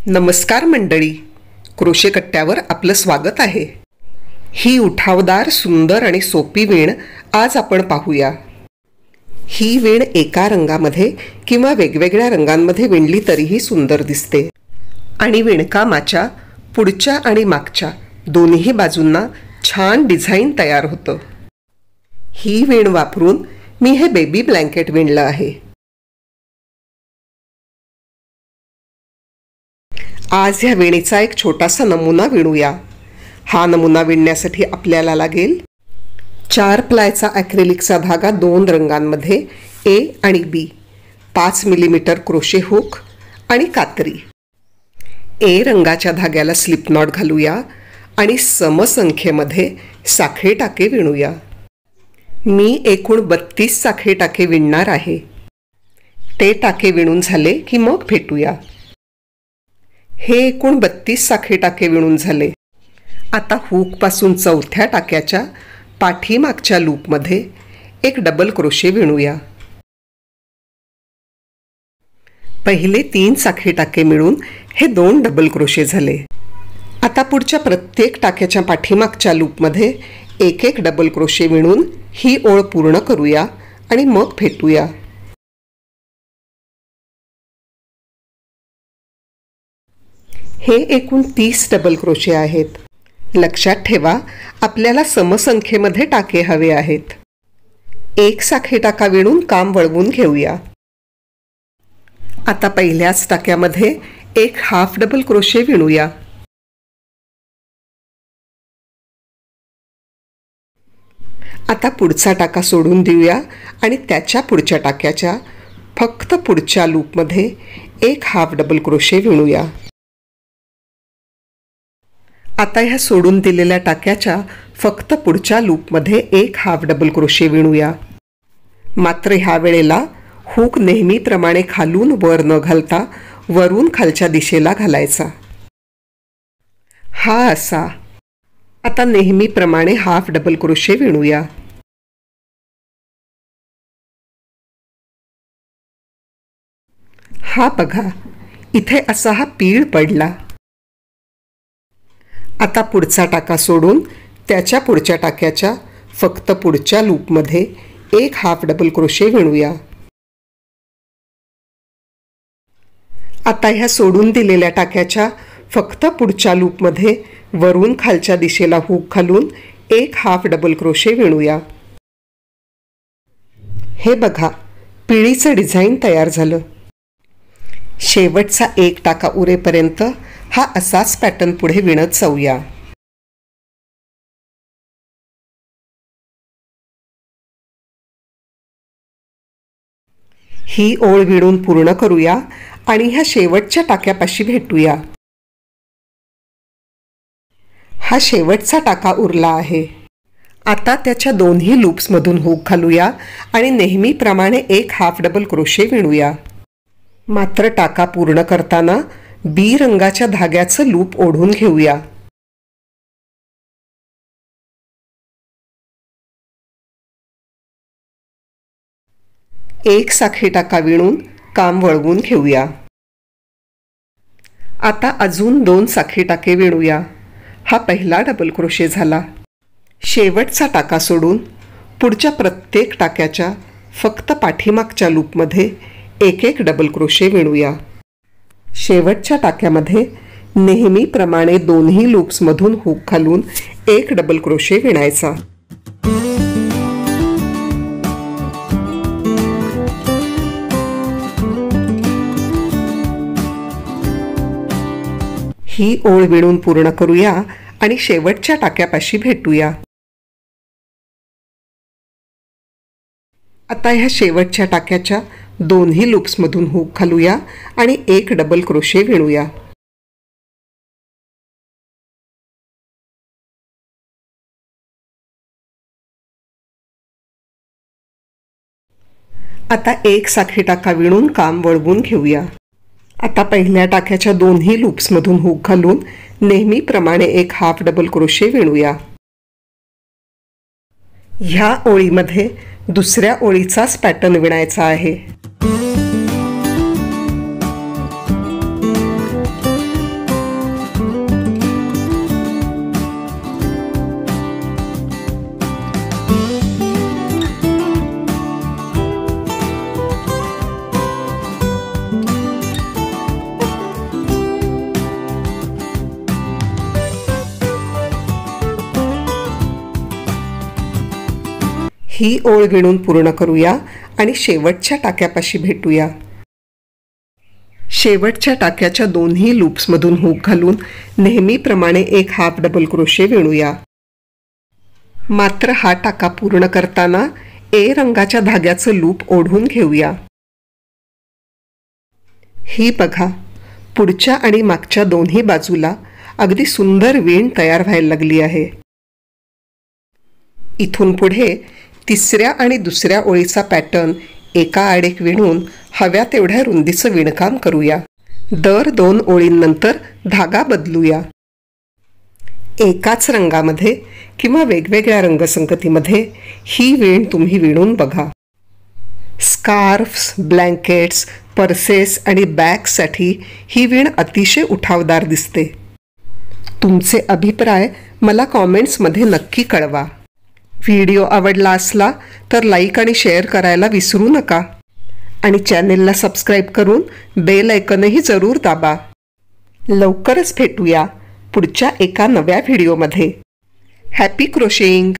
नमस्कार मंडळी, क्रोशे कट्ट्यावर आपलं स्वागत आहे। ही उठावदार, सुंदर आणि सोपी वीण आज आपण पाहूया। ही वीण एका रंगामध्ये किंवा वेगवेगळ्या रंगांमध्ये विणली तरीही सुंदर दिसते आणि विणकामाच्या पुढच्या आणि मागच्या दोन्ही बाजूंना छान डिझाइन तयार होतं। ही वीण वापरून मी हे बेबी ब्लँकेट विणलं आहे। आज ह्या विणीचा एक छोटासा नमुना विणूया। हा नमुना विणण्यासाठी आपल्याला लागेल 4 प्लायचा ॲक्रेलिकचा धागा 2 रंगांमध्ये ए आणि बी, 5 मिलीमीटर क्रोशे हुक आणि कात्री। ए रंगाच्या धाग्याला स्लिप नॉट घालूया आणि समसंख्येमध्ये साखळी टाके विणूया। मी एकूण 32 साखळी टाके विणणार आहे। ते टाके विणून झाले की मग भेटूया। हे एकूण 32 साखळी टाके विणून झाले। आता हुक पासून चौथ्या टाक्याच्या पाठीमागच्या लूपमध्ये एक डबल क्रोशे विणूया। पहिले 3 साखळी टाके मिळून हे 2 डबल क्रोशे झाले। आता पुढच्या प्रत्येक टाक्याच्या पाठीमागच्या लूपमध्ये एक एक डबल क्रोशे विणून ही ओळ पूर्ण करूया आणि मग भेटूया। हे एकूण 30 डबल क्रोशे आहेत। लक्षात ठेवा, आपल्याला समसंख्येमध्ये टाके हवे आहेत। एक साखळी टाका विणून काम वळवून घेऊया। आता पहिल्याच टाक्यामध्ये एक हाफ डबल क्रोशे विणूया। आता पुढचा टाका सोडून देऊया आणि त्याच्या पुढच्या टाक्याच्या फक्त पुढच्या लूपमध्ये एक हाफ डबल क्रोशे विणूया। आता ह्या सोडून दिलेल्या टाक्याच्या फक्त पुढच्या लूपमध्ये एक हाफ डबल क्रोशे विणूया। मात्र ह्या वेळेला हुक नेहमीप्रमाणे खालून वर न घालता वरून खालच्या दिशेला घालायचा। हा असा। आता नेहमीप्रमाणे हाफ डबल क्रोशे विणूया। हा बघा, इथे असा हा पीळ पडला। आता पुढचा टाका सोडून त्याच्या पुढच्या टाक्याच्या फक्त पुढच्या लूपमध्ये एक हाफ डबल क्रोशे विणूया। आता ह्या सोडून दिलेल्या टाक्याच्या फक्त पुढच्या लूपमध्ये वरून खालच्या दिशेला हुक घालून एक हाफ डबल क्रोशे विणूया। हे बघा, पिळीचं डिझाइन तयार झालं। शेवटचा एक टाका उरेपर्यंत हा असाच पॅटर्न पुढे विणत जाऊया। ही ओळ विणून पूर्ण करूया आणि ह्या शेवटच्या टाक्यापाशी भेटूया। हा शेवटचा टाका उरला आहे। आता त्याच्या दोन्ही लूप्समधून हुक घालूया आणि नेहमीप्रमाणे एक हाफ डबल क्रोशे विणूया। मात्र टाका पूर्ण करताना बी रंगाच्या धाग्याचं लूप ओढून घेऊया। एक साखळी टाका विणून काम वळवून घेऊया। आता अजून 2 साखळी टाके विणूया। हा पहिला डबल क्रोशे झाला। शेवटचा टाका सोडून पुढच्या प्रत्येक टाक्याच्या फक्त पाठीमागच्या लूपमध्ये एक एक डबल क्रोशे विणूया। शेवटच्या टाक्यामध्ये नेहमीप्रमाणे दोन्ही लूप्समधून हुक घालून एक डबल क्रोशे विणायचा। ही ओळ विणून पूर्ण करूया आणि शेवटच्या टाक्यापाशी भेटूया। आता ह्या शेवटच्या टाक्याच्या दोन्ही लूप्समधून हुक घालूया आणि एक डबल क्रोशे विणूया। आता एक साखळी टाका विणून काम वळवून घेऊया। आता पहिल्या टाक्याच्या दोन्ही लूप्समधून हुक घालून नेहमीप्रमाणे एक हाफ डबल क्रोशे विणूया। ह्या ओळीमध्ये दुसऱ्या ओळीचाच पॅटर्न विणायचा आहे। ही ओळ विणून पूर्ण करूया आणि शेवटच्या टाक्यापाशी भेटूया. शेवटच्या टाक्याच्या दोन्ही लूप्समधून हुक घालून नेहमीप्रमाणे एक हाफ डबल क्रोशे विणूया. मात्र हा टाका पूर्ण करताना ए रंगाच्या धाग्याचं लूप ओढून घेऊया. ही बघा, पुढच्या आणि मागच्या दोन्ही बाजूला अगदी सुंदर वीण तयार व्हायला लागली आहे. इथून पुढे तिसऱ्या आणि दुसऱ्या ओळीचा पॅटर्न एका आड एक विणून हव्या तेवढ्या रुंदीचं विणकाम करूया. दर 2 ओळींनंतर धागा बदलूया. एकाच रंगामध्ये किंवा वेगवेगळ्या रंगसंगतीमध्ये ही वीण तुम्ही विणून बघा. स्कार्फ्स, ब्लँकेट्स, पर्सेस आणि बॅग्ससाठी ही वीण अतिशय उठावदार दिसते. तुमचे अभिप्राय मला कॉमेंट्समध्ये नक्की कळवा. व्हिडिओ आवडला असला तर लाईक आणि शेअर करायला विसरू नका आणि चॅनेलला सबस्क्राईब करून बेल आयकॉनही जरूर दाबा. लवकरच भेटूया पुढच्या एका नव्या व्हिडिओमध्ये. Happy crocheting.